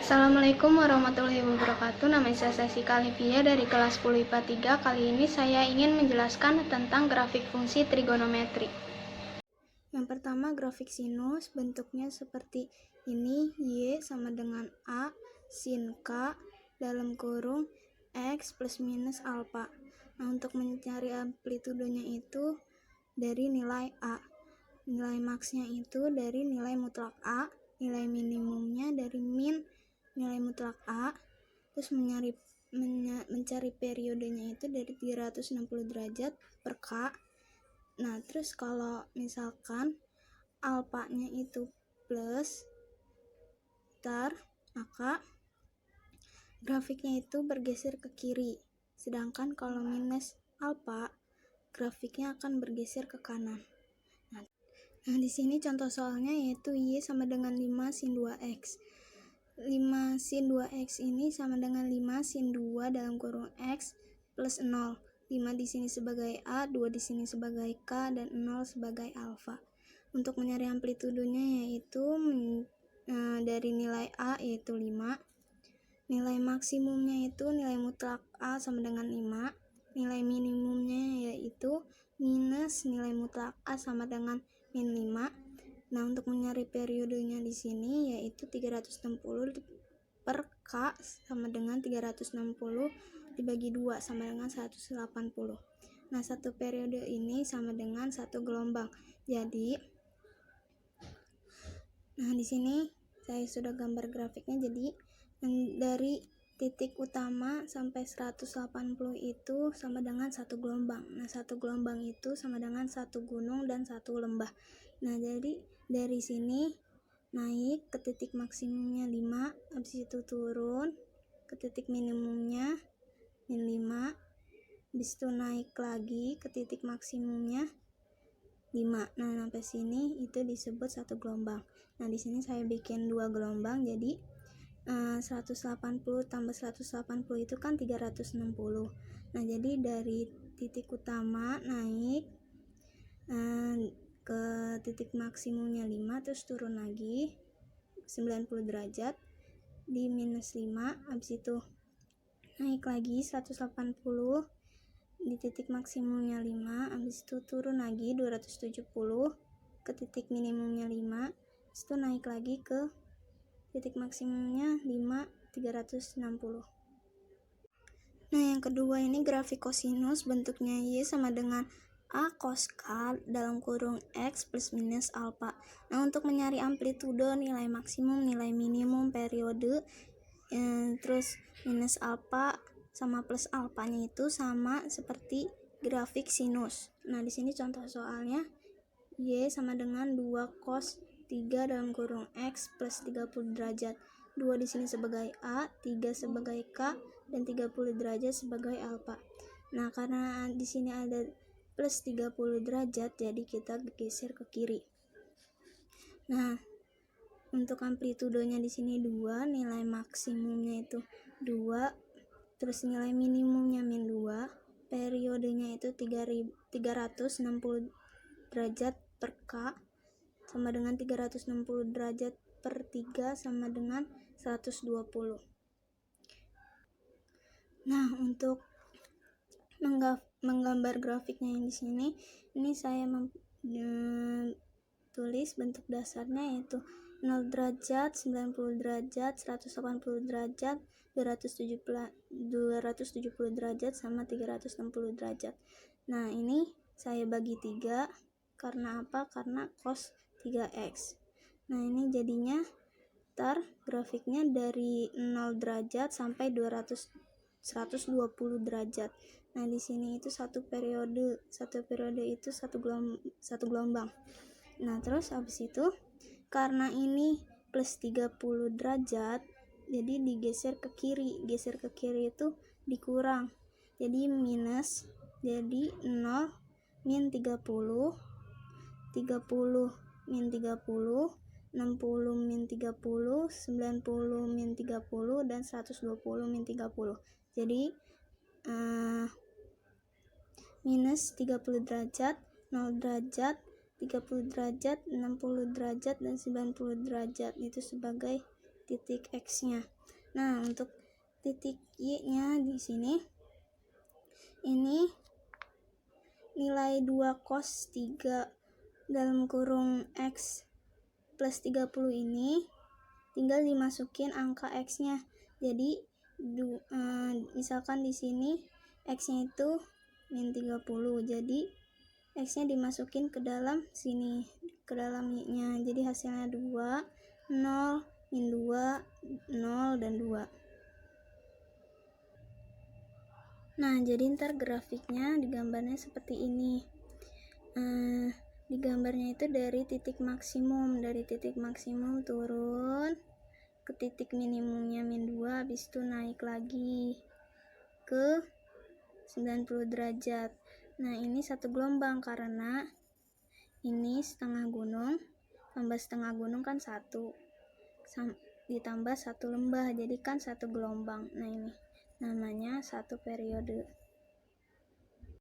Assalamualaikum warahmatullahi wabarakatuh. Nama saya Sasika Olivia dari kelas 10 IPA 3. Kali ini saya ingin menjelaskan tentang grafik fungsi trigonometri. Yang pertama, grafik sinus bentuknya seperti ini. Y sama dengan A sin K dalam kurung X plus minus alfa. Nah, untuk mencari amplitudenya itu dari nilai A. Nilai maksnya itu dari nilai mutlak A. Nilai minimumnya dari min nilai mutlak A. Terus mencari periodenya itu dari 360 derajat per K. Nah, terus kalau misalkan alfanya itu plus, maka grafiknya itu bergeser ke kiri. Sedangkan kalau minus alfa, grafiknya akan bergeser ke kanan. Nah, di sini contoh soalnya yaitu Y sama dengan 5 sin 2X. 5 sin 2X ini sama dengan 5 sin 2 dalam kurung X plus 0. 5 di sini sebagai A, 2 di sini sebagai K, dan 0 sebagai alfa. Untuk mencari amplitudenya yaitu dari nilai A yaitu 5. Nilai maksimumnya itu nilai mutlak A sama dengan 5. Nilai minimumnya yaitu minus nilai mutlak A sama dengan min 5. Nah, untuk mencari periodenya di sini yaitu 360 per K sama dengan 360 dibagi 2 sama dengan 180. Nah, satu periode ini sama dengan satu gelombang. Jadi, nah di sini saya sudah gambar grafiknya. Jadi, dari titik utama sampai 180 itu sama dengan satu gelombang. Nah, satu gelombang itu sama dengan satu gunung dan satu lembah. Nah, jadi dari sini naik ke titik maksimumnya 5, habis itu turun ke titik minimumnya min 5, habis itu naik lagi ke titik maksimumnya 5. Nah, sampai sini itu disebut satu gelombang. Nah, di sini saya bikin dua gelombang, jadi 180 tambah 180 itu kan 360. Nah, jadi dari titik utama naik ke titik maksimumnya 5, terus turun lagi 90 derajat di minus 5, habis itu naik lagi 180 di titik maksimumnya 5, habis itu turun lagi 270 ke titik minimumnya 5, habis itu naik lagi ke titik maksimumnya 5, 360. Nah, yang kedua ini grafik kosinus, bentuknya Y sama dengan A cos K dalam kurung X plus minus alfa. Nah, untuk mencari amplitudo, nilai maksimum, nilai minimum, periode, terus minus alfa sama plus alfanya itu sama seperti grafik sinus. Nah, di sini contoh soalnya Y sama dengan 2 cos 3 dalam kurung X plus 30 derajat. 2 di sini sebagai A, 3 sebagai K, dan 30 derajat sebagai alfa. Nah, karena di sini ada plus 30 derajat, jadi kita geser ke kiri. Nah, untuk amplitudonya di sini 2, nilai maksimumnya itu 2, terus nilai minimumnya min 2, periodenya itu 360 derajat per K sama dengan 360 derajat per 3 sama dengan 120. Nah, untuk menggambar grafiknya yang di sini, ini saya tulis bentuk dasarnya yaitu 0 derajat, 90 derajat, 180 derajat, 270 derajat sama 360 derajat. Nah, ini saya bagi 3 karena apa? Karena cos 3x. Nah, ini jadinya grafiknya dari 0 derajat sampai 120 derajat. Nah, di sini itu satu periode itu satu gelombang. Nah, terus habis itu karena ini plus 30 derajat, jadi digeser ke kiri. Geser ke kiri itu dikurang. Jadi minus, jadi 0 min 30, 30 min 30, 60 min 30, 90 min 30, dan 120 min 30. Jadi minus 30 derajat, 0 derajat, 30 derajat, 60 derajat, dan 90 derajat itu sebagai titik X-nya. Nah, untuk titik Y-nya di sini ini nilai 2 cos 3 dalam kurung X plus 30 ini tinggal dimasukin angka X-nya. Jadi misalkan di sini X-nya itu min 30, jadi X-nya dimasukin ke dalam sini, ke dalam Y-nya. Jadi hasilnya 2, 0, min 2, 0, dan 2. Nah, jadi ntar grafiknya digambarnya seperti ini. Di gambarnya itu dari titik maksimum turun ke titik minimumnya min 2, habis itu naik lagi ke 90 derajat. Nah, ini satu gelombang karena ini setengah gunung tambah setengah gunung kan 1 ditambah 1 lembah, jadi kan 1 gelombang. Nah, ini namanya 1 periode.